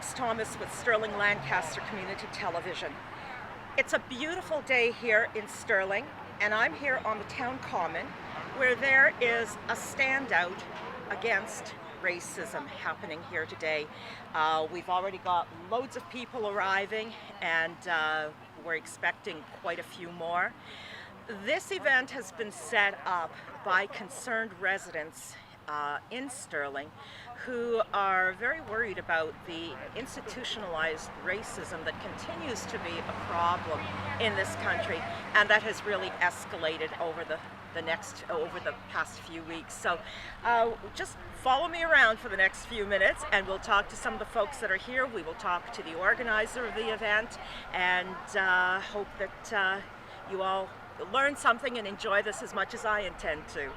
Lex Thomas with Sterling-Lancaster Community Television. It's a beautiful day here in Sterling, and I'm here on the town common where there is a standout against racism happening here today. We've already got loads of people arriving, and we're expecting quite a few more. This event has been set up by concerned residents in Sterling who are very worried about the institutionalized racism that continues to be a problem in this country, and that has really escalated over the past few weeks. So just follow me around for the next few minutes and we'll talk to some of the folks that are here. We will talk to the organizer of the event, and hope that you all learn something and enjoy this as much as I intend to.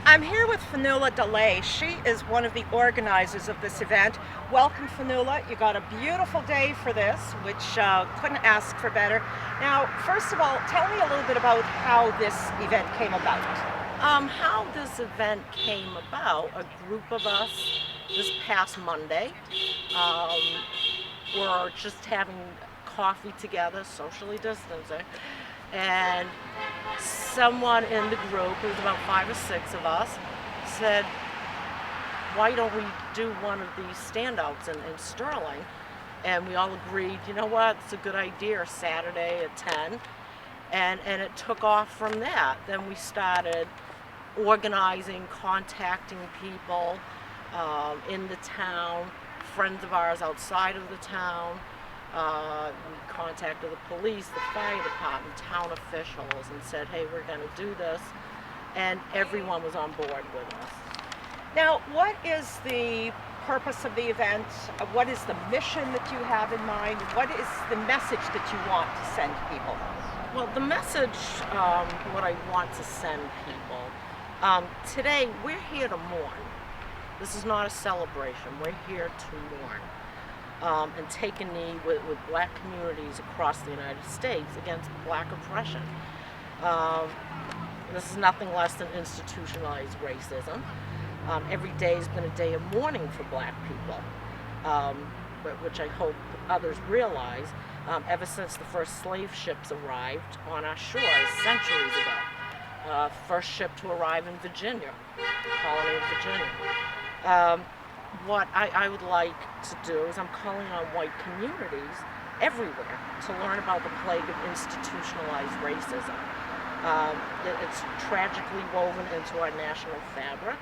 I'm here with Fanula DeLay. She is one of the organizers of this event. Welcome, Fanula. You got a beautiful day for this, which couldn't ask for better. Now, first of all, tell me a little bit about how this event came about. How this event came about, a group of us this past Monday were just having coffee together, socially distancing, and someone in the group, it was about 5 or 6 of us, said, why don't we do one of these standouts in Sterling? And we all agreed, you know what, it's a good idea, Saturday at 10. And it took off from that. Then we started organizing, contacting people in the town, friends of ours outside of the town. We contacted the police, the fire department, town officials, and said, hey, we're going to do this, and everyone was on board with us. Now, what is the purpose of the event? What is the mission that you have in mind? What is the message that you want to send people? Well, the message, what I want to send people, today we're here to mourn. This is not a celebration. We're here to mourn. And take a knee with black communities across the United States against black oppression. This is nothing less than institutionalized racism. Every day has been a day of mourning for black people, which I hope others realize. Ever since the first slave ships arrived on our shores centuries ago. First ship to arrive in Virginia, the colony of Virginia. What I would like to do is I'm calling on white communities everywhere to learn about the plague of institutionalized racism. It's tragically woven into our national fabric,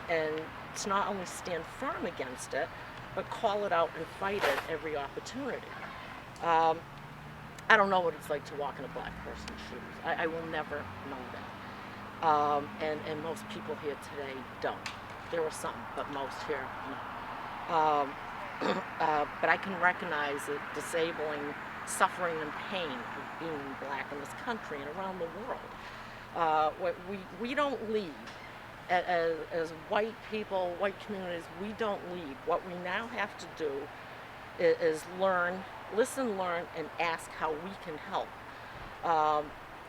and to not only stand firm against it, but call it out and fight it every opportunity. I don't know what it's like to walk in a black person's shoes. I will never know that. And most people here today don't. There are some, but most here, no. But I can recognize the disabling suffering and pain of being black in this country and around the world. We don't lead. As white people, white communities, we don't lead. What we now have to do is listen, learn, and ask how we can help.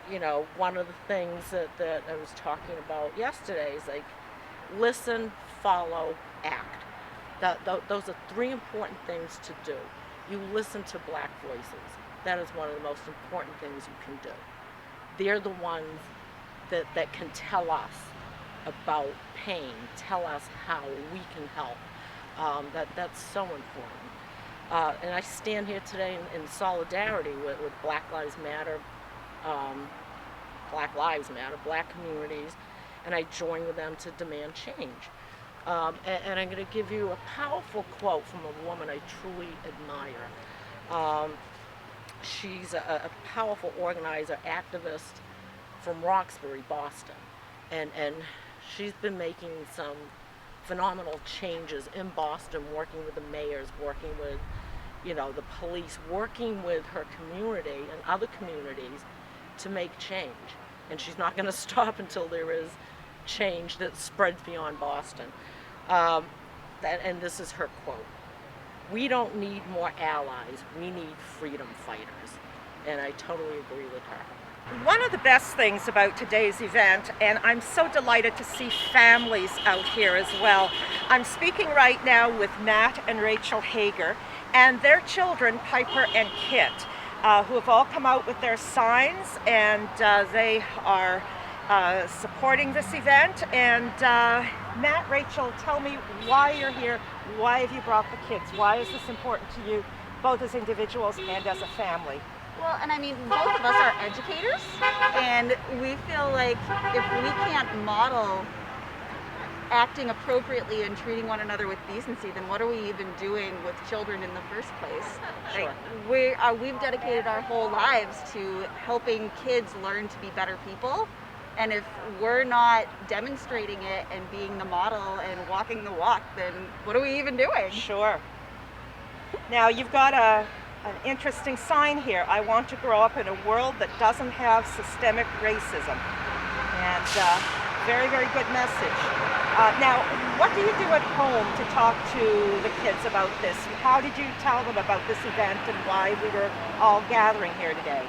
You know, one of the things that I was talking about yesterday is like, listen, follow, act. Those are 3 important things to do. You listen to black voices. That is one of the most important things you can do. They're the ones that can tell us about pain, tell us how we can help. That's so important. And I stand here today in solidarity with Black Lives Matter, Black communities, and I join with them to demand change. And I'm going to give you a powerful quote from a woman I truly admire. She's a powerful organizer, activist from Roxbury, Boston, and she's been making some phenomenal changes in Boston, working with the mayors, working with, the police, working with her community and other communities to make change. And she's not going to stop until there is change that spreads beyond Boston. And this is her quote: "We don't need more allies, we need freedom fighters." And I totally agree with her. One of the best things about today's event, and I'm so delighted to see families out here as well. I'm speaking right now with Matt and Rachel Hager and their children, Piper and Kit, who have all come out with their signs, and they are supporting this event. And Matt, Rachel, tell me why you're here. Why have you brought the kids? Why is this important to you, both as individuals and as a family? Well, and I mean, both of us are educators, and we feel like if we can't model acting appropriately and treating one another with decency, then what are we even doing with children in the first place? Sure. Like, we've dedicated our whole lives to helping kids learn to be better people, and if we're not demonstrating it and being the model and walking the walk, then what are we even doing? Sure. Now, you've got an interesting sign here. I want to grow up in a world that doesn't have systemic racism. And very, very good message. Now, what do you do at home to talk to the kids about this? How did you tell them about this event and why we were all gathering here today?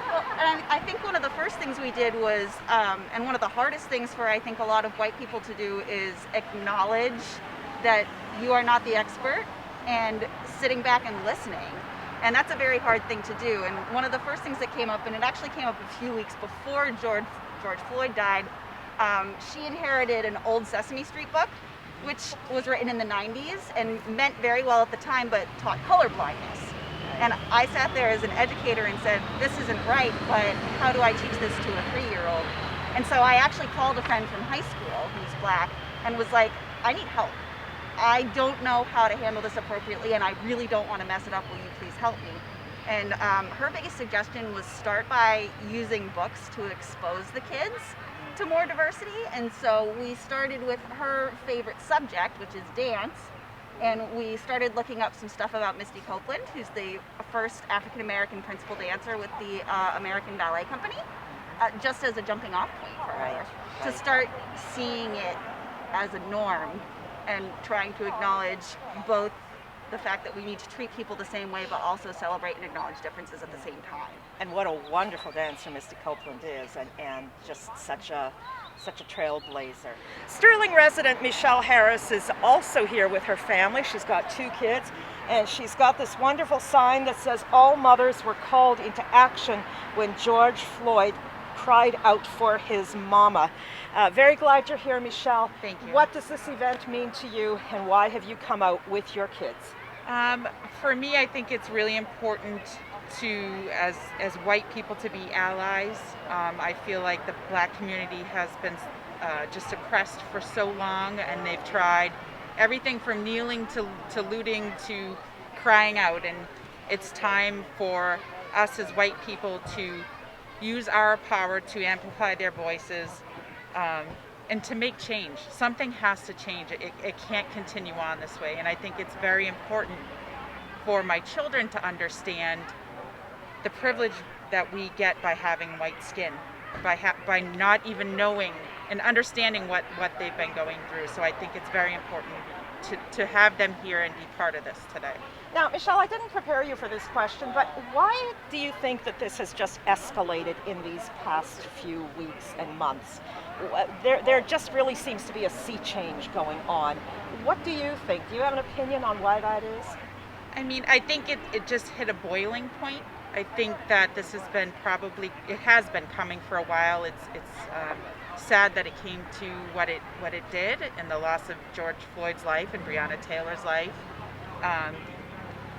Well, and I think one of the first things we did was, and one of the hardest things for I think a lot of white people to do, is acknowledge that you are not the expert and sitting back and listening. And that's a very hard thing to do. And one of the first things that came up, and it actually came up a few weeks before George Floyd died, she inherited an old Sesame Street book, which was written in the 90s and meant very well at the time, but taught color blindness. And I sat there as an educator and said, this isn't right, but how do I teach this to a 3-year-old? And so I actually called a friend from high school who's black and was like, I need help. I don't know how to handle this appropriately, and I really don't want to mess it up. Will you please help me? And her biggest suggestion was start by using books to expose the kids to more diversity. And so we started with her favorite subject, which is dance. And we started looking up some stuff about Misty Copeland, who's the first African-American principal dancer with the American Ballet Company, just as a jumping off point for her, to start seeing it as a norm and trying to acknowledge both the fact that we need to treat people the same way, but also celebrate and acknowledge differences at the same time. And what a wonderful dancer Misty Copeland is, and just such a trailblazer. Sterling resident Michelle Harris is also here with her family. She's got 2 kids, and she's got this wonderful sign that says, all mothers were called into action when George Floyd cried out for his mama. Very glad you're here, Michelle. Thank you. What does this event mean to you, and why have you come out with your kids? For me, I think it's really important to, as white people, to be allies. I feel like the black community has been just oppressed for so long, and they've tried everything from kneeling to looting to crying out, and it's time for us as white people to use our power to amplify their voices and to make change. Something has to change. It can't continue on this way, and I think it's very important for my children to understand the privilege that we get by having white skin, by not even knowing and understanding what they've been going through. So I think it's very important to have them here and be part of this today. Now, Michelle, I didn't prepare you for this question, but why do you think that this has just escalated in these past few weeks and months? There just really seems to be a sea change going on. What do you think? Do you have an opinion on why that is? I mean, I think it just hit a boiling point. I think that this has been it has been coming for a while. It's sad that it came to what it did, and the loss of George Floyd's life and Breonna Taylor's life.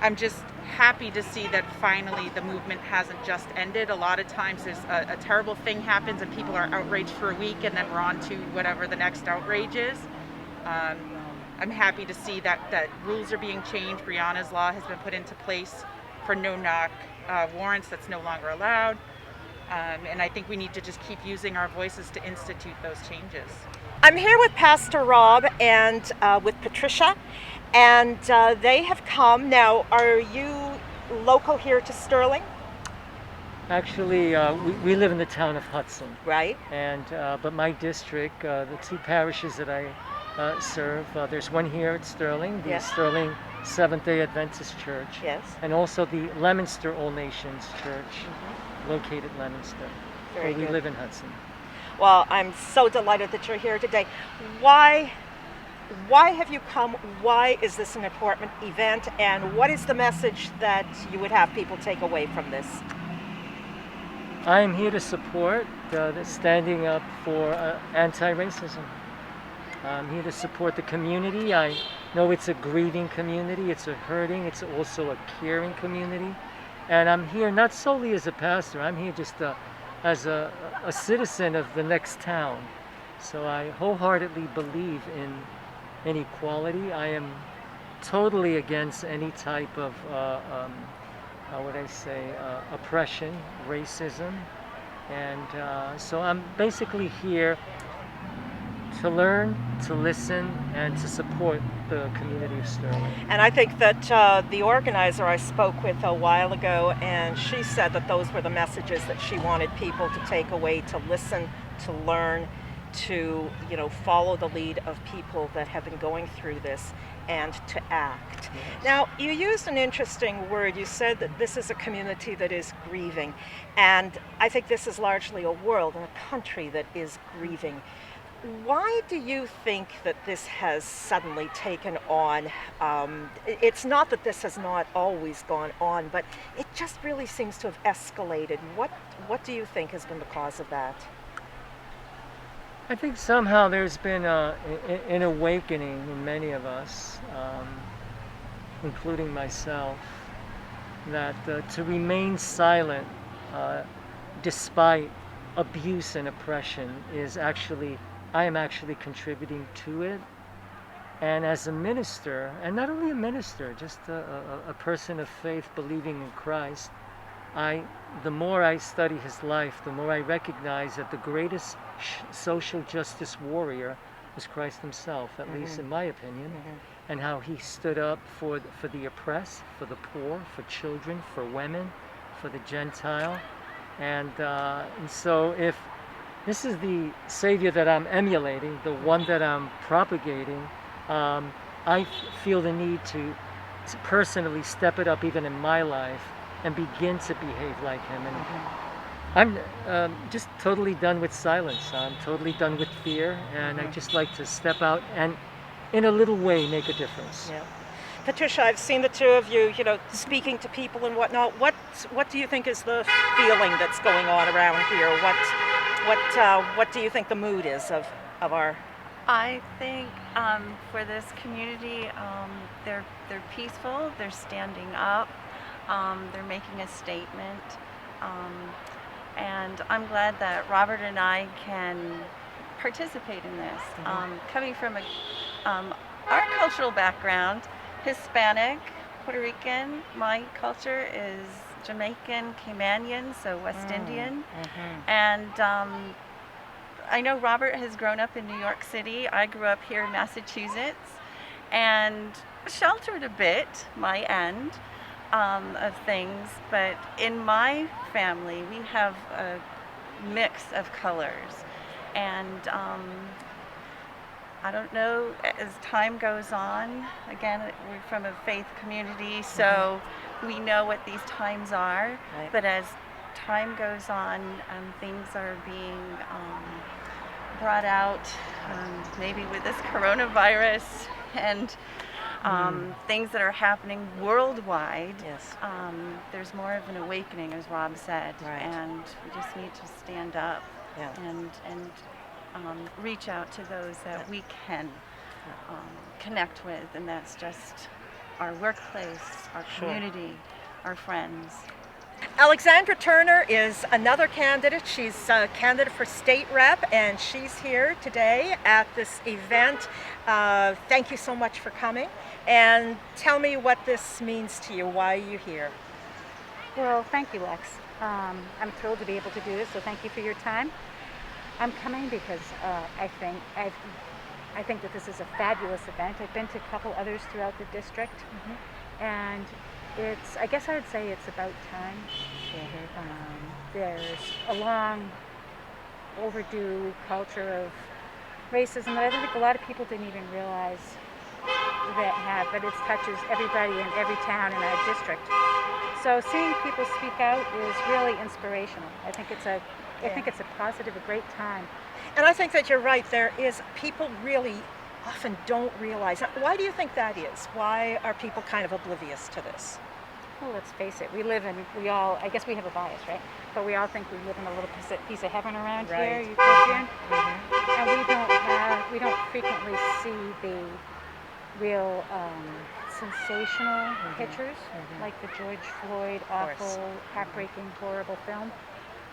I'm just happy to see that finally the movement hasn't just ended. A lot of times there's a terrible thing happens and people are outraged for a week, and then we're on to whatever the next outrage is. I'm happy to see that rules are being changed. Breonna's law has been put into place for no-knock warrants. That's no longer allowed. And I think we need to just keep using our voices to institute those changes. I'm here with Pastor Rob and with Patricia, and they have come. Now, are you local here to Sterling? Actually, we live in the town of Hudson. Right. And but my district, the 2 parishes that I serve, there's one here at Sterling, the Yes. Sterling Seventh-day Adventist Church. Yes. And also the Leominster All Nations Church, located in Leominster, Very where we good. live in Hudson. Well, I'm so delighted that you're here today. Why have you come? Why is this an important event? And what is the message that you would have people take away from this? I am here to support the standing up for anti-racism. I'm here to support the community. I know it's a grieving community, it's a hurting, it's also a caring community. And I'm here not solely as a pastor, I'm here just as a citizen of the next town. So I wholeheartedly believe in equality. I am totally against any type of, how would I say, oppression, racism. And so I'm basically here to learn, to listen, and to support the community of Sterling. And I think that the organizer I spoke with a while ago, and she said that those were the messages that she wanted people to take away, to listen, to learn, to follow the lead of people that have been going through this, and to act. Yes. Now, you used an interesting word. You said that this is a community that is grieving, and I think this is largely a world and a country that is grieving. Why do you think that this has suddenly taken on? It's not that this has not always gone on, but it just really seems to have escalated. What do you think has been the cause of that? I think somehow there's been an awakening in many of us, including myself, that to remain silent despite abuse and oppression I am actually contributing to it. And as a minister, and not only a minister, just a person of faith believing in Christ, the more I study his life, the more I recognize that the greatest social justice warrior was Christ himself, at least in my opinion, and how he stood up for the oppressed, for the poor, for children, for women, for the Gentile. And so if this is the Savior that I'm emulating, the one that I'm propagating, I feel the need to personally step it up even in my life and begin to behave like him. And I'm just totally done with silence. I'm totally done with fear, and I just like to step out and in a little way make a difference. Yeah. Patricia, I've seen the two of you, speaking to people and whatnot. What do you think is the feeling that's going on around here? What do you think the mood is of our? I think for this community, they're peaceful. They're standing up. They're making a statement, and I'm glad that Robert and I can participate in this. Coming from our cultural background, Hispanic, Puerto Rican. My culture is Jamaican, Caymanian, so West Indian. And I know Robert has grown up in New York City. I grew up here in Massachusetts and sheltered a bit, my end of things. But in my family, we have a mix of colors. And I don't know, as time goes on, again, we're from a faith community, so we know what these times are, but as time goes on, things are being brought out, maybe with this coronavirus and things that are happening worldwide. Yes. There's more of an awakening, as Rob said, and we just need to stand up and reach out to those that we can connect with, and that's just our workplace, our community, our friends. Alexandra Turner is another candidate. She's a candidate for state rep, and she's here today at this event. Thank you so much for coming, and tell me what this means to you. Why are you here? Well, thank you, Lex. I'm thrilled to be able to do this, so thank you for your time. I'm coming because I think that this is a fabulous event. I've been to a couple others throughout the district, and I guess I would say it's about time. There's a long overdue culture of racism that I think a lot of people didn't even realize but it touches everybody in every town in our district. So seeing people speak out is really inspirational. I think it's a positive, a great time. And I think that you're right. People really often don't realize. Why do you think that is? Why are people kind of oblivious to this? Well, let's face it. I guess we have a bias, right? But we all think we live in a little piece of heaven around here, Right. Utopian. And we don't frequently see the real sensational pictures, like the George Floyd awful, heartbreaking, horrible film.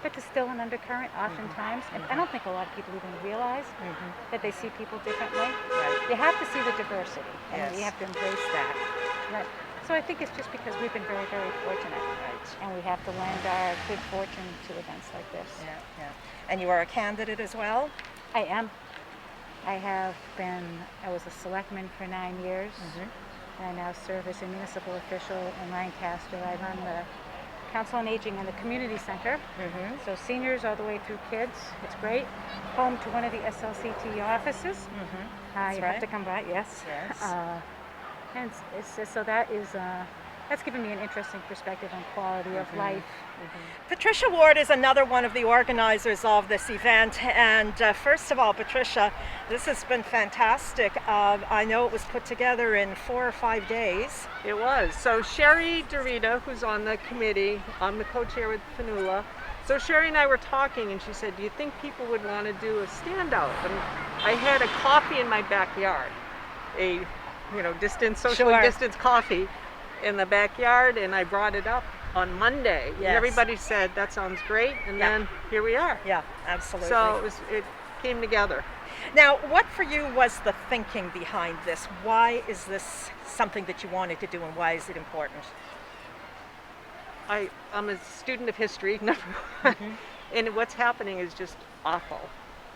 But there's still an undercurrent oftentimes, and I don't think a lot of people even realize that they see people differently. Right. You have to see the diversity, and Yes. you have to embrace that. Right. So I think it's just because we've been very, very fortunate, and we have to lend our good fortune to events like this. Yeah. And you are a candidate as well? I am. I was a selectman for 9 years, and I now serve as a municipal official in Lancaster. I run the Council on Aging and the Community Center, so seniors all the way through kids. It's great. Home to one of the SLCT offices. You have to come by, yes. And that's given me an interesting perspective on quality of life. Patricia Ward is another one of the organizers of this event. And first of all, Patricia, this has been fantastic. I know it was put together in 4 or 5 days. It was. So Sherry Dorita, who's on the committee, I'm the co-chair with Fanula. So Sherry and I were talking, and she said, do you think people would want to do a standout? And I had a coffee in my backyard, socially distanced coffee in the backyard, and I brought it up on Monday. Yes. And everybody said, that sounds great, and then here we are. Yeah, absolutely. So it came together. Now, what for you was the thinking behind this? Why is this something that you wanted to do, and why is it important? I'm a student of history, number one, and what's happening is just awful.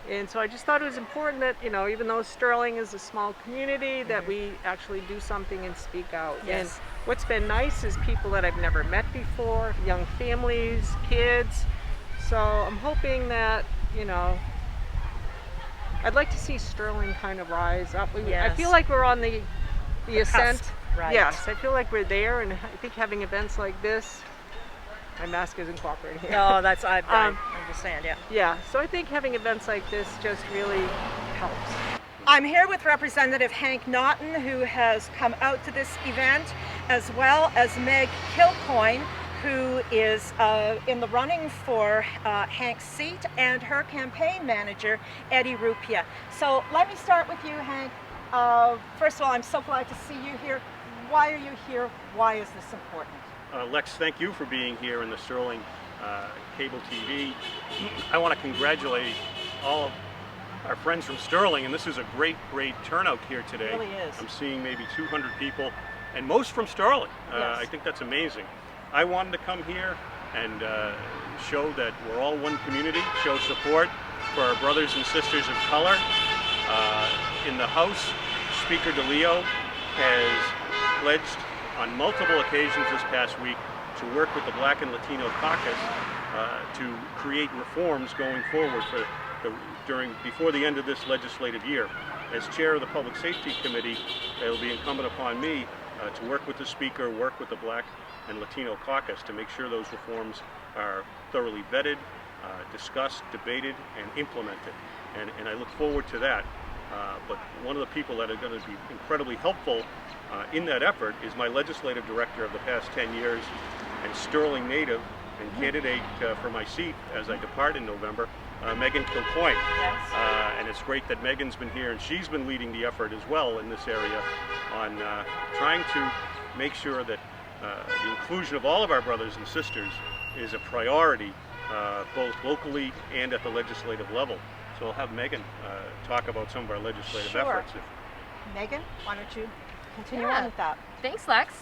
And so I just thought it was important that, even though Sterling is a small community, that we actually do something and speak out. Yes. And what's been nice is people that I've never met before, young families, kids. So I'm hoping that, I'd like to see Sterling kind of rise up. I feel like we're on the ascent. Cusp, right. Yes, I feel like we're there, and I think having events like this, my mask isn't cooperating here. No, I understand, yeah. Yeah, so I think having events like this just really helps. I'm here with Representative Hank Naughton, who has come out to this event, as well as Meg Kilcoyne, who is in the running for Hank's seat, and her campaign manager, Eddie Rupia. So let me start with you, Hank. First of all, I'm so glad to see you here. Why are you here? Why is this important? Lex, thank you for being here in the Sterling Cable TV. I want to congratulate all of our friends from Sterling, and this is a great turnout here today. It really is. I'm seeing maybe 200 people, and most from Sterling. Yes. I think that's amazing. I wanted to come here and show that we're all one community, show support for our brothers and sisters of color. In the House, Speaker DeLeo has pledged on multiple occasions this past week to work with the Black and Latino Caucus to create reforms going forward before the end of this legislative year. As chair of the Public Safety Committee, it will be incumbent upon me to work with the Speaker, work with the Black and Latino Caucus to make sure those reforms are thoroughly vetted, discussed, debated, and implemented. And I look forward to that. But one of the people that are going to be incredibly helpful in that effort is my legislative director of the past 10 years and Sterling native and candidate for my seat as I depart in November, Megan Kilcoyne. Yes. And it's great that Megan's been here, and she's been leading the effort as well in this area on trying to make sure that the inclusion of all of our brothers and sisters is a priority both locally and at the legislative level. So I'll have Megan talk about some of our legislative efforts. Megan, why don't you continue on with that? Thanks, Lex.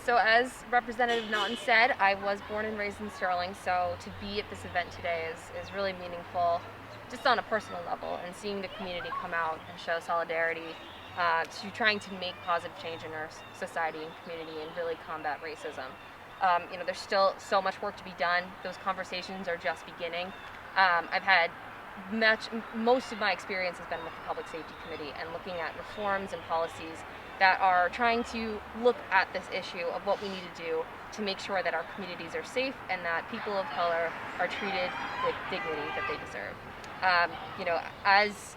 So as Representative Naughton said, I was born and raised in Sterling, so to be at this event today is really meaningful, just on a personal level, and seeing the community come out and show solidarity to trying to make positive change in our society and community and really combat racism. There's still so much work to be done. Those conversations are just beginning. I've had most of my experience has been with the Public Safety Committee and looking at reforms and policies that are trying to look at this issue of what we need to do to make sure that our communities are safe and that people of color are treated with dignity that they deserve. You know, as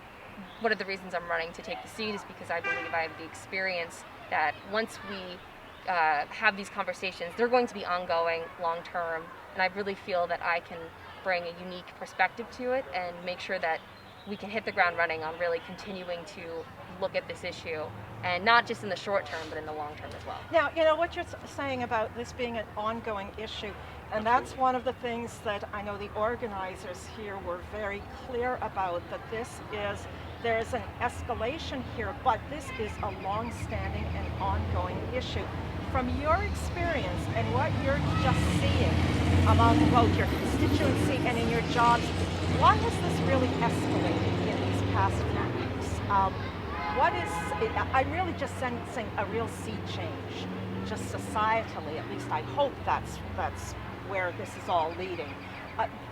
one of the reasons I'm running to take the seat is because I believe I have the experience that once we have these conversations, they're going to be ongoing, long-term, and I really feel that I can bring a unique perspective to it and make sure that we can hit the ground running on really continuing to look at this issue, and not just in the short term, but in the long term as well. Now, you know what you're saying about this being an ongoing issue, and that's one of the things that I know the organizers here were very clear about, that there is an escalation here, but this is a long-standing and ongoing issue. From your experience and what you're just seeing among both your constituency and in your jobs, why has this really escalated in these past few weeks? I'm really just sensing a real sea change, just societally. At least I hope that's where this is all leading.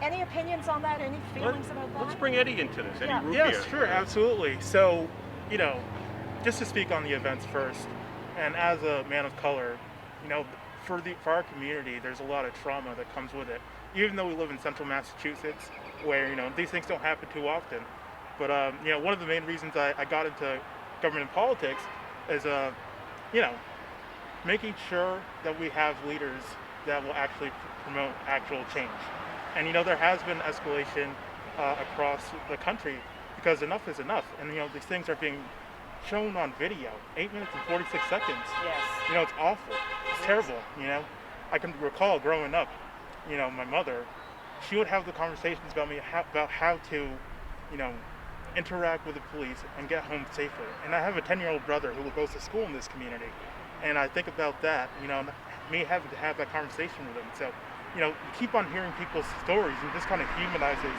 Any opinions on that? Any feelings about that? Let's bring Eddie into this. Eddie Root Yes, here. sure, absolutely. So, you know, just to speak on the events first, and as a man of color, you know, for our community, there's a lot of trauma that comes with it. Even though we live in central Massachusetts, where, you know, these things don't happen too often. But, you know, one of the main reasons I got into government and politics is, you know, making sure that we have leaders that will actually promote actual change. And, you know, there has been escalation across the country because enough is enough. And, you know, these things are being shown on video, 8 minutes and 46 seconds. Yes. You know, it's awful. It's terrible, you know. I can recall growing up, you know, my mother, she would have the conversations about how to, you know, interact with the police and get home safer. And I have a 10-year-old brother who goes to school in this community. And I think about that, you know, me having to have that conversation with him. So, you know, you keep on hearing people's stories and this kind of humanizes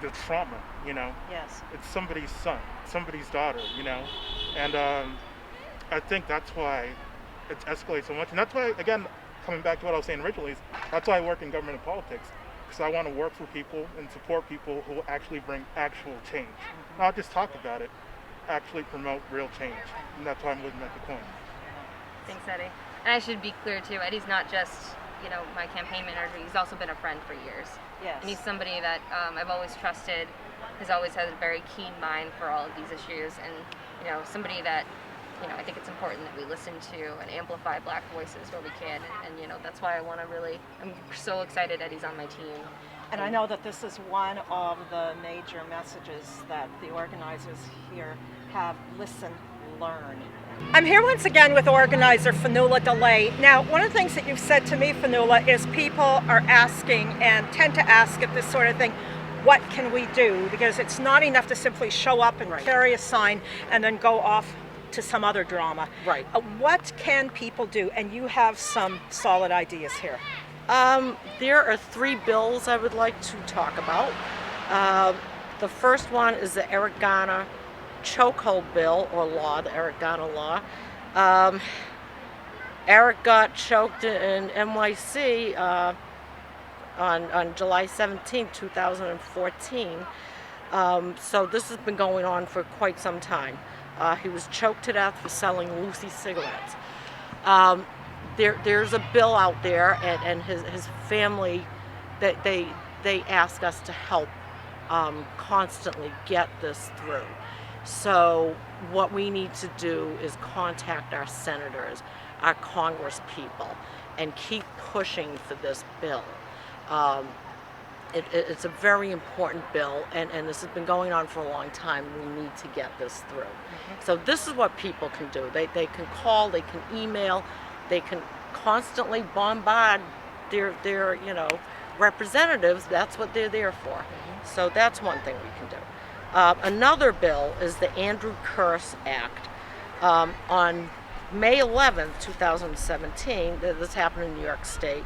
the trauma, you know. Yes. It's somebody's son, somebody's daughter, you know. And I think that's why it's escalated so much. And that's why, again, coming back to what I was saying originally, is that's why I work in government and politics. Because I want to work for people and support people who will actually bring actual change. Not just talk about it, actually promote real change. And that's why I'm living at the coin. Thanks, Eddie. And I should be clear too, Eddie's not just, you know, my campaign manager, he's also been a friend for years. Yes. And he's somebody that I've always trusted, has always had a very keen mind for all of these issues, and, you know, somebody that, you know, I think it's important that we listen to and amplify Black voices where we can, and you know, that's why I'm so excited Eddie's on my team. And I know that this is one of the major messages that the organizers here have: listen, learn. I'm here once again with organizer Fionnuala DeLay. Now, one of the things that you've said to me, Fionnuala, is people are asking and tend to ask at this sort of thing, what can we do? Because it's not enough to simply show up and carry a sign and then go off to some other drama. Right. What can people do? And you have some solid ideas here. There are 3 bills I would like to talk about. The first one is the Eric Garner chokehold bill or law, the Eric Garner law. Eric got choked in NYC on July 17, 2014. So this has been going on for quite some time. He was choked to death for selling Lucy cigarettes. There's a bill out there, and his family, that they ask us to help constantly get this through. So what we need to do is contact our senators, our Congress people, and keep pushing for this bill. It's a very important bill, and this has been going on for a long time. We need to get this through. So this is what people can do. They can call, they can email, they can constantly bombard their you know, representatives. That's what they're there for. So that's one thing we can do. Another bill is the Andrew Curse Act. On May 11th, 2017, this happened in New York State,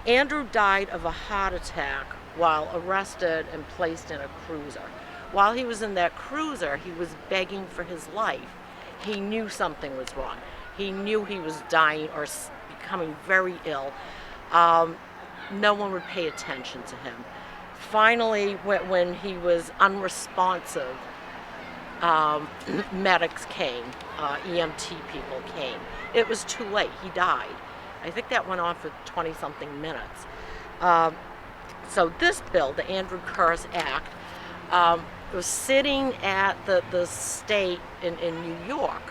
Andrew died of a heart attack while arrested and placed in a cruiser. While he was in that cruiser, he was begging for his life. He knew something was wrong. He knew he was dying or becoming very ill. No one would pay attention to him. Finally, when he was unresponsive, medics came, EMT people came. It was too late. He died. I think that went on for 20-something minutes. So this bill, the Andrew Curris Act, was sitting at the state in New York.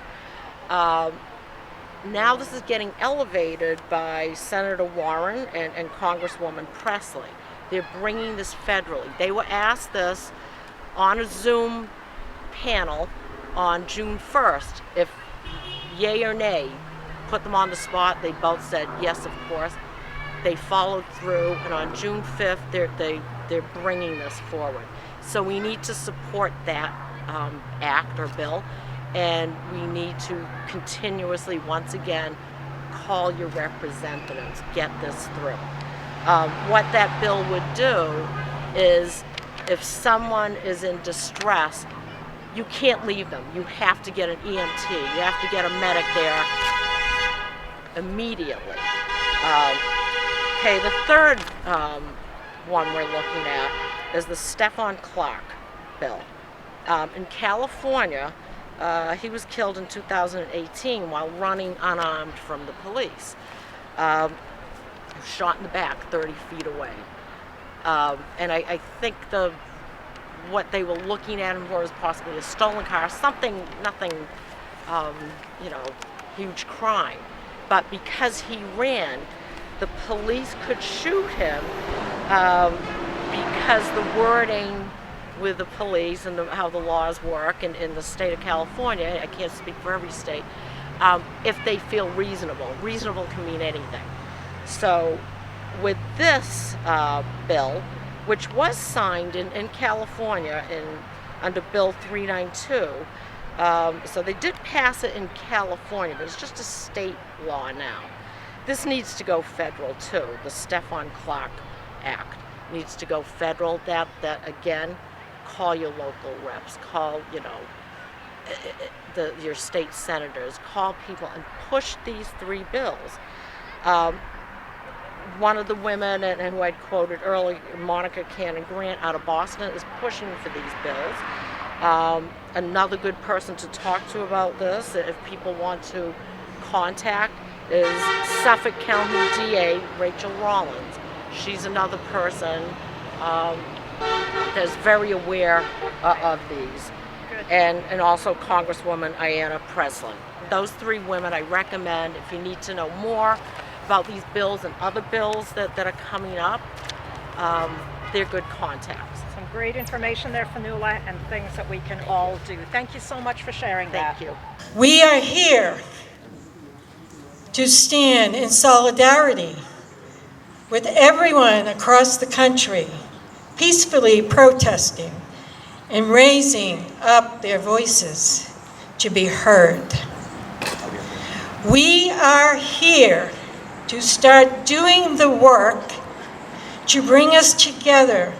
Now this is getting elevated by Senator Warren and Congresswoman Presley. They're bringing this federally. They were asked this on a Zoom panel on June 1st, if yay or nay, put them on the spot. They both said yes, of course. They followed through, and on June 5th, they're bringing this forward. So we need to support that act or bill, and we need to continuously, once again, call your representatives, get this through. What that bill would do is, if someone is in distress, you can't leave them. You have to get an EMT. You have to get a medic there immediately. Okay, the third one we're looking at is the Stephan Clark bill. In California, he was killed in 2018 while running unarmed from the police. Shot in the back 30 feet away. And I think what they were looking at him for was possibly a stolen car, nothing, huge crime. But because he ran, the police could shoot him because the wording with the police and how the laws work in the state of California, I can't speak for every state, if they feel reasonable. Reasonable can mean anything. So with this bill, which was signed in California under Bill 392, so they did pass it in California, but it's just a state law now. This needs to go federal too. The Stephan Clark Act needs to go federal. That again, call your local reps, call your state senators, call people and push these three bills. One of the women, and who I'd quoted earlier, Monica Cannon Grant out of Boston, is pushing for these bills. Another good person to talk to about this, if people want to contact, is Suffolk County DA Rachel Rollins. She's another person that's very aware of these. And also Congresswoman Ayanna Pressley. Those three women I recommend, if you need to know more about these bills and other bills that are coming up, they're good contacts. Some great information there, Fionnuala, and things that we can all do. Thank you so much for sharing that. Thank you. We are here to stand in solidarity with everyone across the country, peacefully protesting and raising up their voices to be heard. We are here to start doing the work to bring us together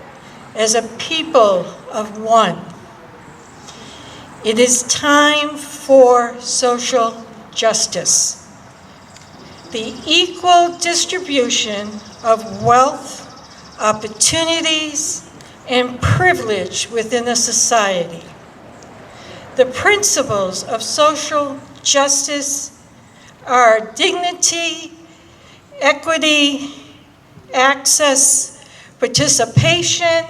as a people of one. It is time for social justice. The equal distribution of wealth, opportunities, and privilege within a society. The principles of social justice are dignity, equity, access, participation,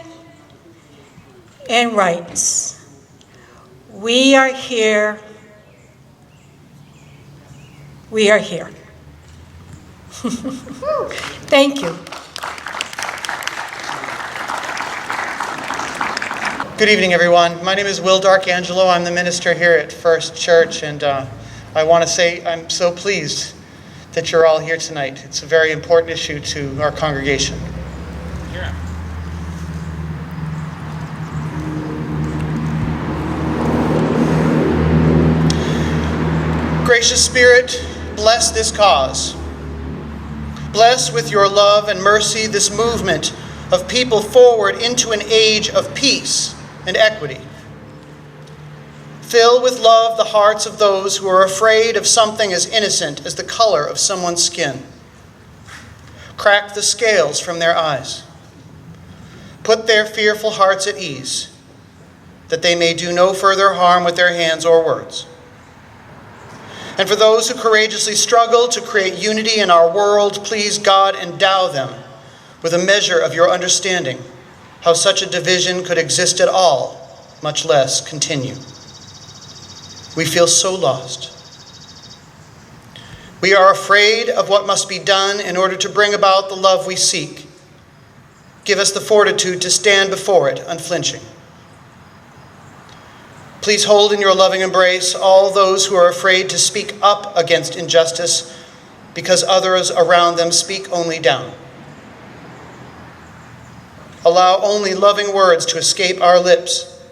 and rights. We are here. We are here. Thank you. Good evening, everyone. My name is Will Darkangelo. I'm the minister here at First Church, and I want to say I'm so pleased that you're all here tonight. It's a very important issue to our congregation. Yeah. Gracious Spirit, bless this cause. Bless with your love and mercy this movement of people forward into an age of peace and equity. Fill with love the hearts of those who are afraid of something as innocent as the color of someone's skin. Crack the scales from their eyes. Put their fearful hearts at ease, that they may do no further harm with their hands or words. And for those who courageously struggle to create unity in our world, please, God, endow them with a measure of your understanding how such a division could exist at all, much less continue. We feel so lost. We are afraid of what must be done in order to bring about the love we seek. Give us the fortitude to stand before it unflinching. Please hold in your loving embrace all those who are afraid to speak up against injustice because others around them speak only down. Allow only loving words to escape our lips,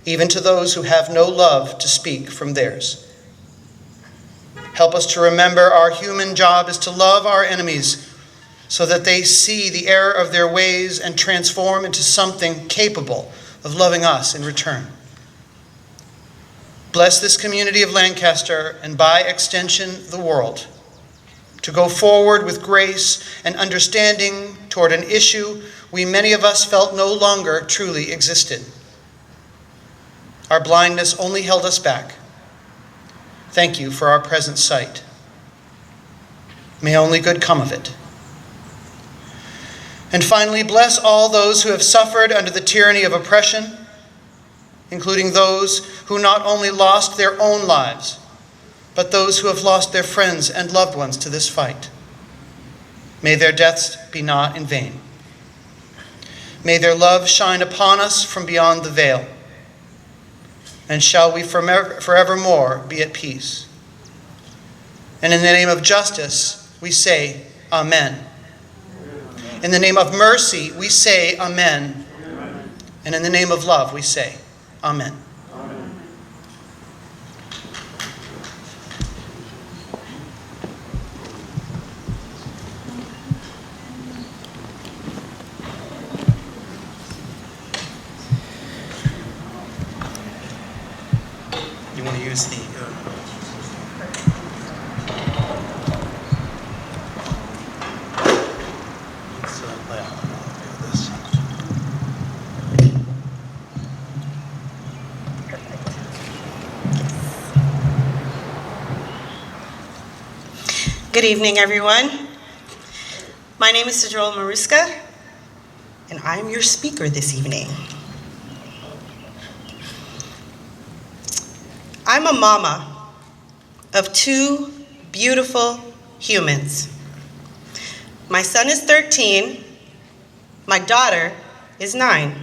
even to those who have no love to speak from theirs. Help us to remember our human job is to love our enemies so that they see the error of their ways and transform into something capable of loving us in return. Bless this community of Lancaster and by extension the world to go forward with grace and understanding toward an issue many of us felt no longer truly existed. Our blindness only held us back. Thank you for our present sight. May only good come of it. And finally, bless all those who have suffered under the tyranny of oppression, including those who not only lost their own lives, but those who have lost their friends and loved ones to this fight. May their deaths be not in vain. May their love shine upon us from beyond the veil. And shall we forevermore be at peace. And in the name of justice, we say, Amen. In the name of mercy, we say, Amen. And in the name of love, we say, Amen. You want to use the... Good evening, everyone. My name is Sidrol Maruska, and I am your speaker this evening. I'm a mama of two beautiful humans. My son is 13, my daughter is 9.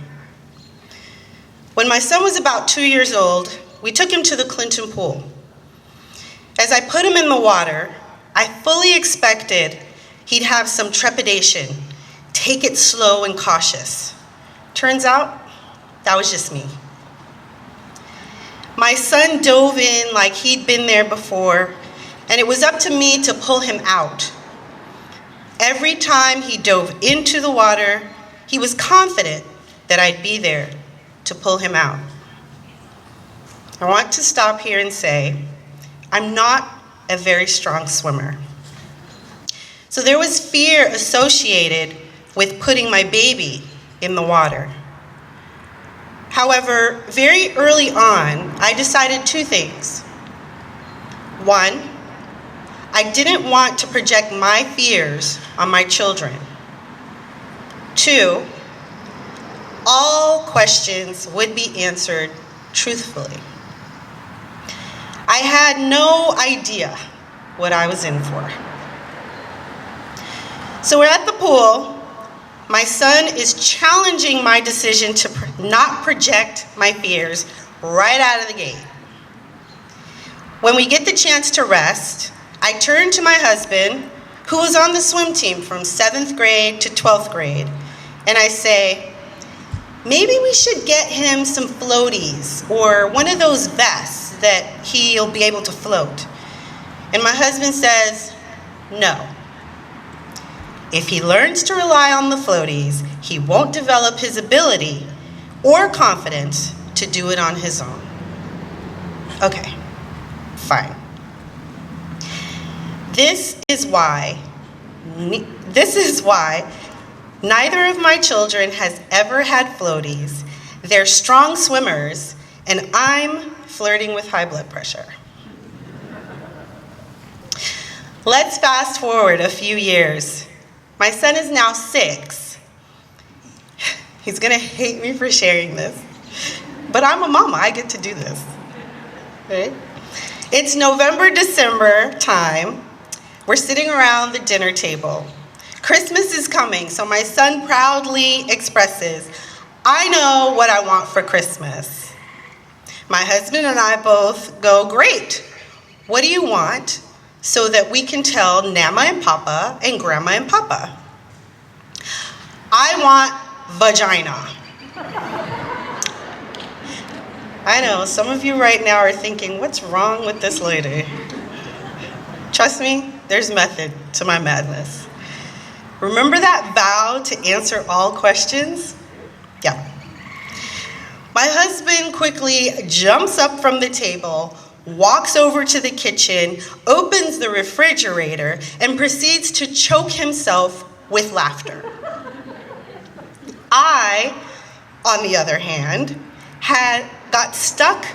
When my son was about 2 years old, we took him to the Clinton pool. As I put him in the water, I fully expected he'd have some trepidation, take it slow and cautious. Turns out, that was just me. My son dove in like he'd been there before, and it was up to me to pull him out. Every time he dove into the water, he was confident that I'd be there to pull him out. I want to stop here and say, I'm not a very strong swimmer. So there was fear associated with putting my baby in the water. However, very early on, I decided 2 things. 1, I didn't want to project my fears on my children. 2, all questions would be answered truthfully. I had no idea what I was in for. So we're at the pool. My son is challenging my decision to not project my fears right out of the gate. When we get the chance to rest, I turn to my husband, who was on the swim team from 7th grade to 12th grade, and I say, maybe we should get him some floaties or one of those vests that he'll be able to float. And my husband says, no. If he learns to rely on the floaties, he won't develop his ability or confidence to do it on his own. Okay, fine. This is why neither of my children has ever had floaties, They're strong swimmers, and I'm flirting with high blood pressure. Let's fast forward a few years. My son is now 6. He's gonna hate me for sharing this, but I'm a mama, I get to do this, right? It's November, December time. We're sitting around the dinner table. Christmas is coming, so my son proudly expresses, I know what I want for Christmas. My husband and I both go, great. What do you want so that we can tell Nama and Papa and Grandma and Papa? I want vagina. I know, some of you right now are thinking, what's wrong with this lady? Trust me, there's method to my madness. Remember that vow to answer all questions? Yeah. My husband quickly jumps up from the table, walks over to the kitchen, opens the refrigerator, and proceeds to choke himself with laughter. I, on the other hand, got stuck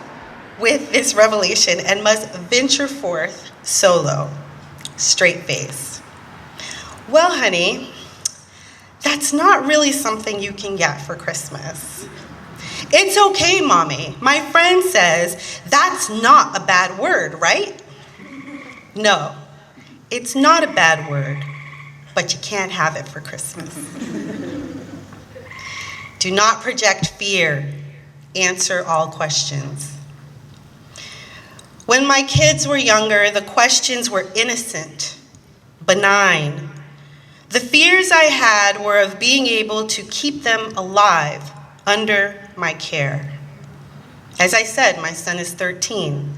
with this revelation and must venture forth solo, straight face. Well, honey, that's not really something you can get for Christmas. It's okay, Mommy. My friend says that's not a bad word, right? No, it's not a bad word, but you can't have it for Christmas. Do not project fear. Answer all questions. When my kids were younger, the questions were innocent, benign. The fears I had were of being able to keep them alive under my care. As I said, my son is 13.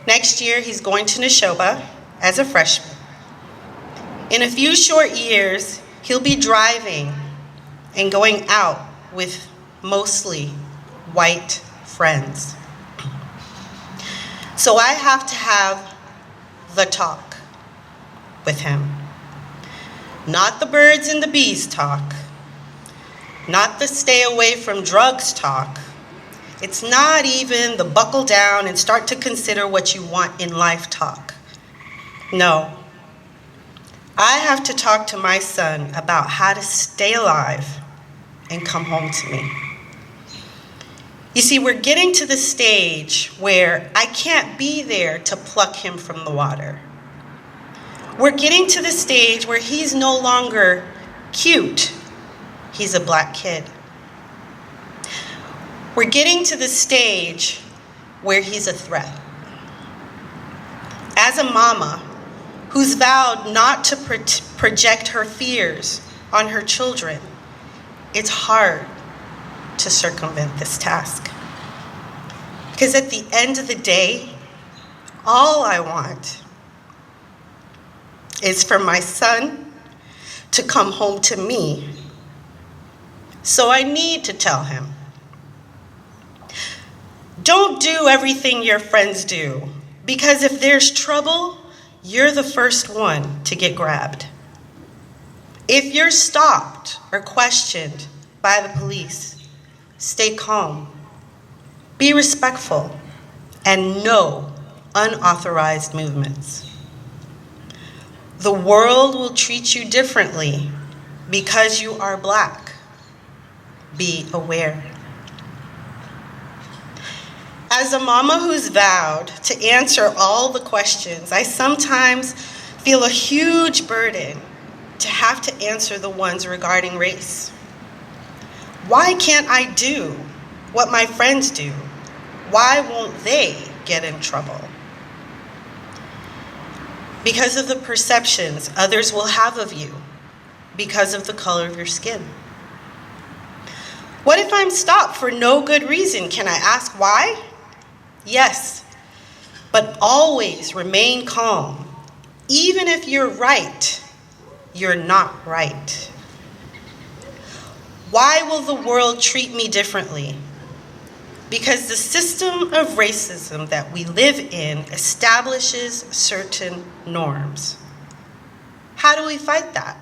Next year, he's going to Neshoba as a freshman. In a few short years, he'll be driving and going out with mostly white friends. So I have to have the talk with him. Not the birds and the bees talk. Not the stay away from drugs talk. It's not even the buckle down and start to consider what you want in life talk. No. I have to talk to my son about how to stay alive and come home to me. You see, we're getting to the stage where I can't be there to pluck him from the water. We're getting to the stage where he's no longer cute. He's a black kid. We're getting to the stage where he's a threat. As a mama who's vowed not to project her fears on her children, it's hard to circumvent this task. Because at the end of the day, all I want is for my son to come home to me. So I need to tell him, don't do everything your friends do, because if there's trouble, you're the first one to get grabbed. If you're stopped or questioned by the police, stay calm, be respectful, and no unauthorized movements. The world will treat you differently because you are black. Be aware. As a mama who's vowed to answer all the questions, I sometimes feel a huge burden to have to answer the ones regarding race. Why can't I do what my friends do? Why won't they get in trouble? Because of the perceptions others will have of you, because of the color of your skin. What if I'm stopped for no good reason? Can I ask why? Yes, but always remain calm. Even if you're right, you're not right. Why will the world treat me differently? Because the system of racism that we live in establishes certain norms. How do we fight that?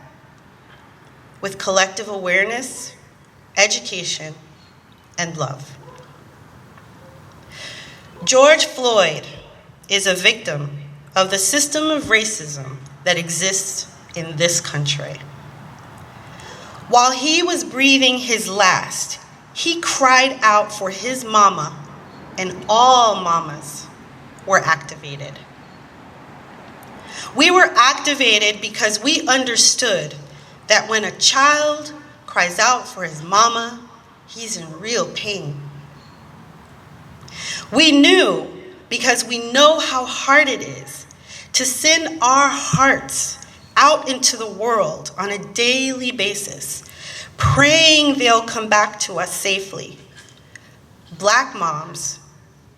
With collective awareness, education, and love. George Floyd is a victim of the system of racism that exists in this country. While he was breathing his last, he cried out for his mama, and all mamas were activated. We were activated because we understood that when a child cries out for his mama, he's in real pain. We knew because we know how hard it is to send our hearts out into the world on a daily basis, praying they'll come back to us safely. Black moms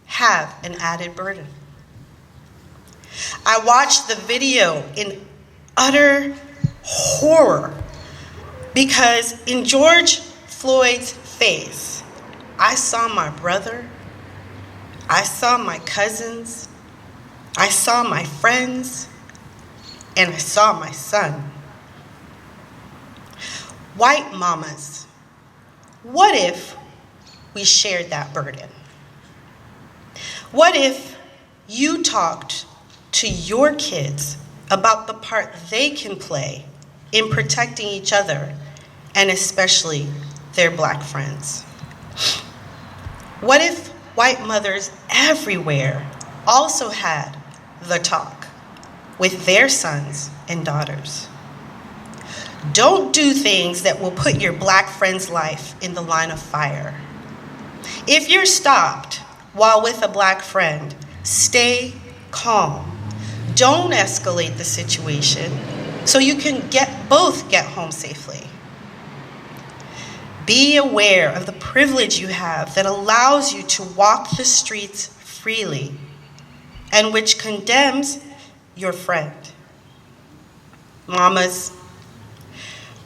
have an added burden. I watched the video in utter horror because in George Floyd's face, I saw my brother, I saw my cousins, I saw my friends, and I saw my son. White mamas, what if we shared that burden? What if you talked to your kids about the part they can play in protecting each other, and especially their black friends? What if white mothers everywhere also had the talk with their sons and daughters? Don't do things that will put your black friend's life in the line of fire. If you're stopped while with a black friend, stay calm. Don't escalate the situation so you can both get home safely. Be aware of the privilege you have that allows you to walk the streets freely and which condemns your friend. Mamas,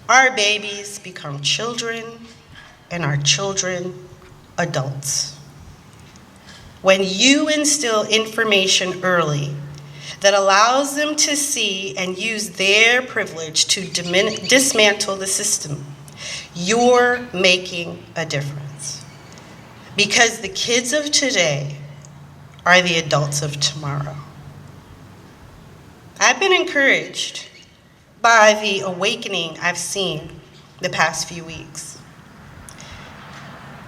our babies become children and our children adults. When you instill information early that allows them to see and use their privilege to dismantle the system, you're making a difference. Because the kids of today are the adults of tomorrow. I've been encouraged by the awakening I've seen the past few weeks.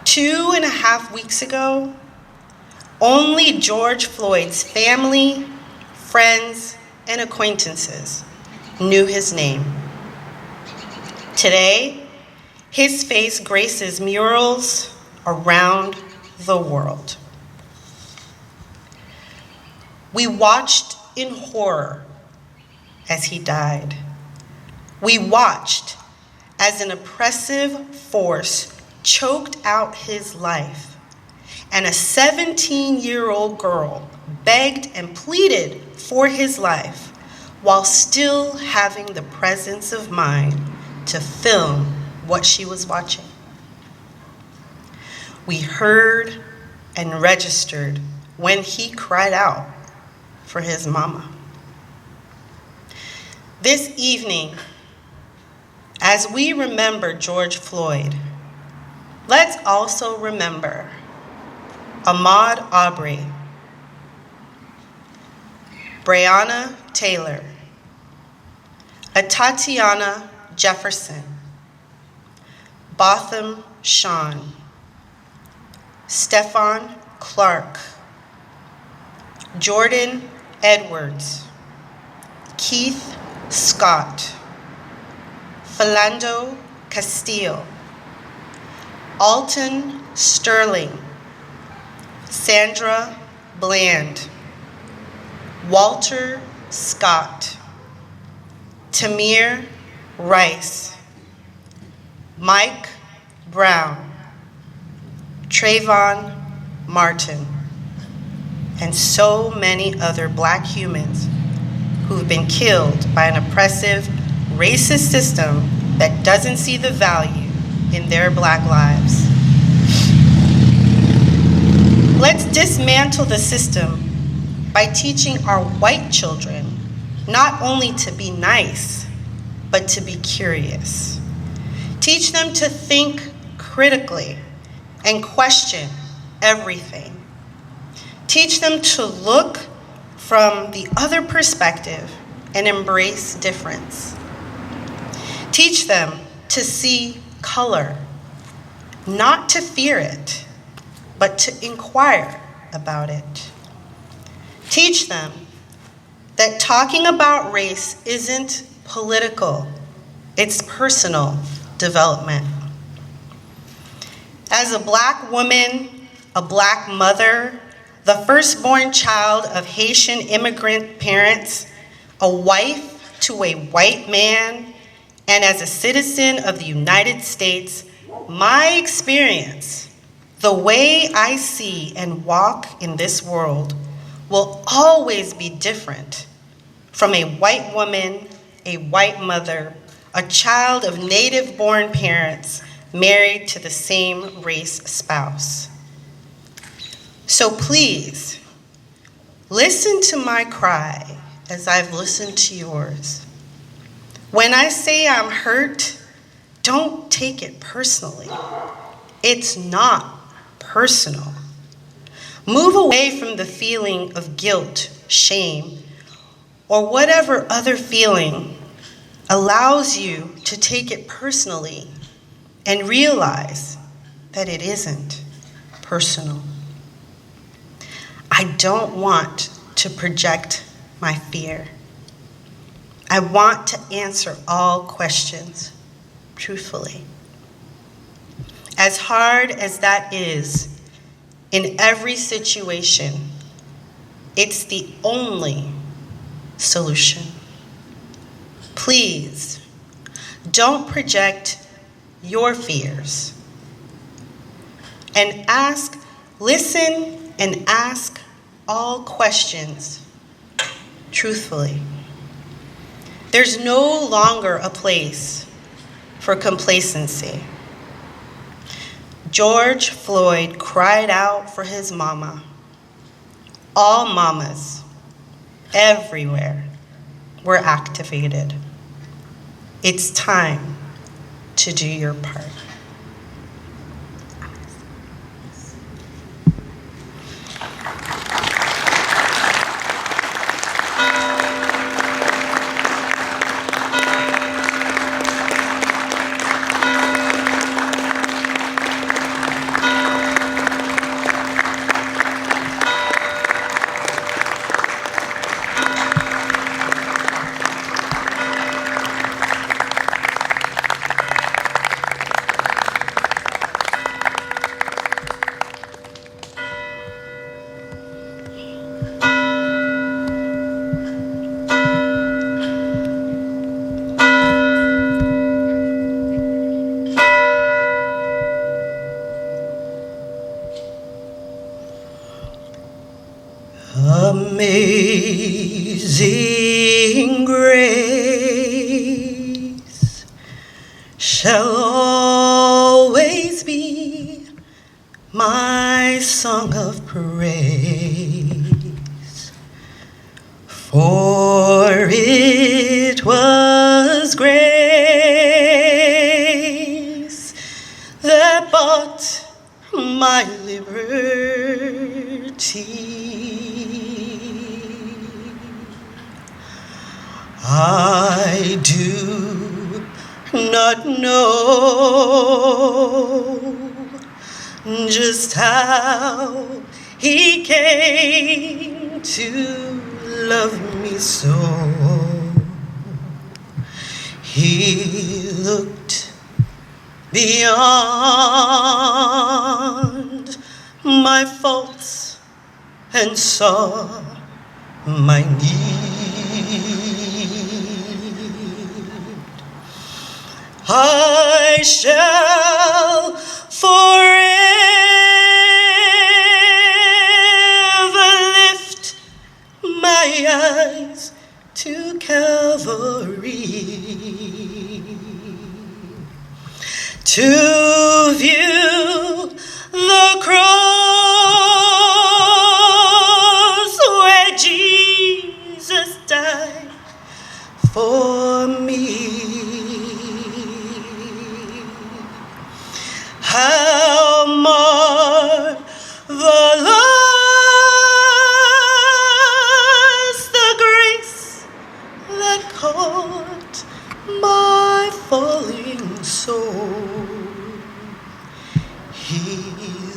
2.5 weeks ago, only George Floyd's family, friends, and acquaintances knew his name. Today, his face graces murals around the world. We watched in horror as he died. We watched as an oppressive force choked out his life, and a 17-year-old girl begged and pleaded for his life while still having the presence of mind to film what she was watching. We heard and registered when he cried out for his mama. This evening, as we remember George Floyd, let's also remember Ahmaud Arbery, Breonna Taylor, Atatiana Jefferson, Botham Jean, Stephan Clark, Jordan Edwards, Keith Scott, Philando Castile, Alton Sterling, Sandra Bland, Walter Scott, Tamir Rice, Mike Brown, Trayvon Martin, and so many other Black humans who've been killed by an oppressive, racist system that doesn't see the value in their Black lives. Let's dismantle the system by teaching our white children not only to be nice, but to be curious. Teach them to think critically and question everything. Teach them to look from the other perspective and embrace difference. Teach them to see color, not to fear it, but to inquire about it. Teach them that talking about race isn't political, it's personal development. As a Black woman, a Black mother, the firstborn child of Haitian immigrant parents, a wife to a white man, and as a citizen of the United States, my experience, the way I see and walk in this world, will always be different from a white woman, a white mother, a child of native-born parents married to the same race spouse. So please, listen to my cry as I've listened to yours. When I say I'm hurt, don't take it personally. It's not personal. Move away from the feeling of guilt, shame, or whatever other feeling allows you to take it personally and realize that it isn't personal. I don't want to project my fear. I want to answer all questions truthfully. As hard as that is, in every situation, it's the only solution. Please, don't project your fears. And listen and ask all questions truthfully. There's no longer a place for complacency. George Floyd cried out for his mama. All mamas, everywhere, were activated. It's time to do your part. Amazing grace shall always be my song of praise, for it was grace that bought my liberty. I do not know just how he came to love me so. He looked beyond my faults and saw my need. I shall forever lift my eyes to Calvary to view the cross where Jesus died for me. How much that caught my falling soul. He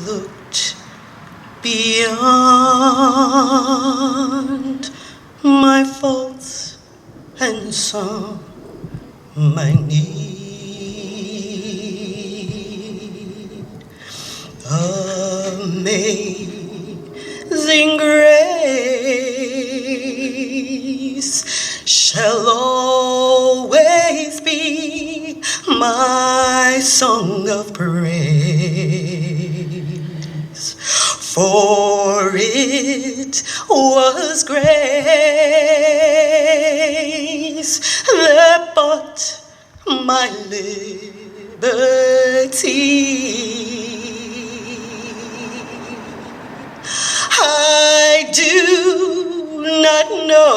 looked beyond my faults and saw my need. Amazing grace shall always be my song of praise, for it was grace that bought my liberty. I do not know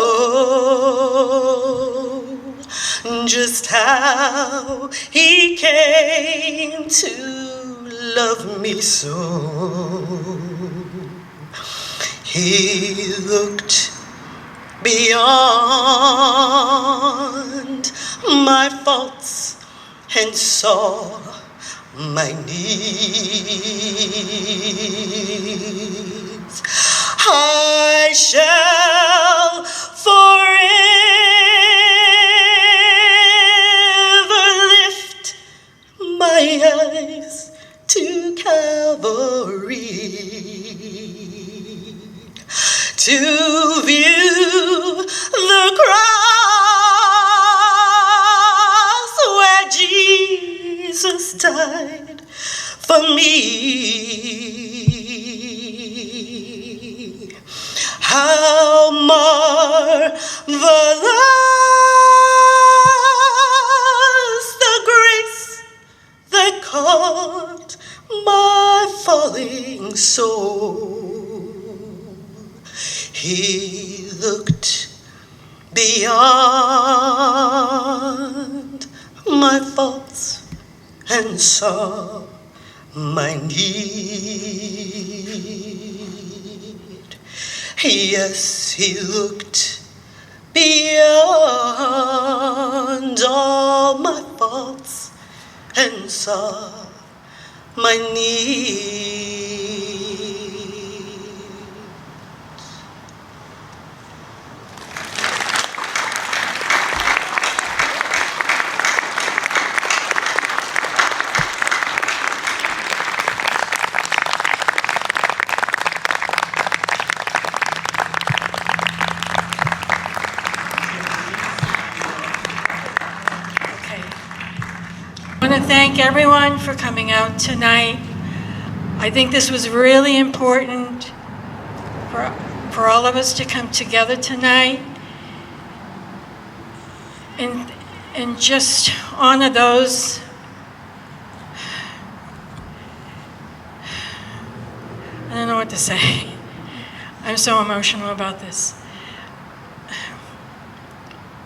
just how he came to love me so. He looked beyond my faults and saw my needs. I shall forever lift my eyes to Calvary, to view the cross where Jesus died for me. How marvelous the grace that caught my falling soul. He looked beyond my faults and saw my need. Yes, he looked beyond all my faults and saw my need. I want to thank everyone for coming out tonight. I think this was really important for all of us to come together tonight and just honor those I don't know what to say. I'm so emotional about this.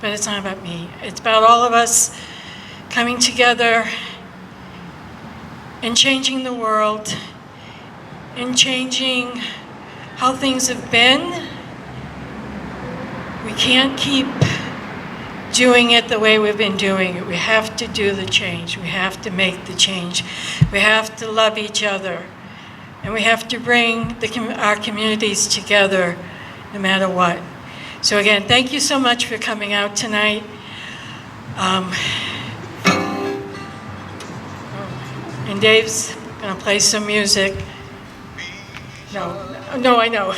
But it's not about me. It's about all of us coming together and changing the world and changing how things have been. We can't keep doing it the way we've been doing it. We have to do the change. We have to make the change. We have to love each other. And we have to bring our communities together no matter what. So again, thank you so much for coming out tonight. And Dave's gonna play some music. No, I know.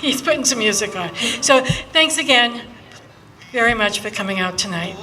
He's putting some music on. So thanks again very much for coming out tonight.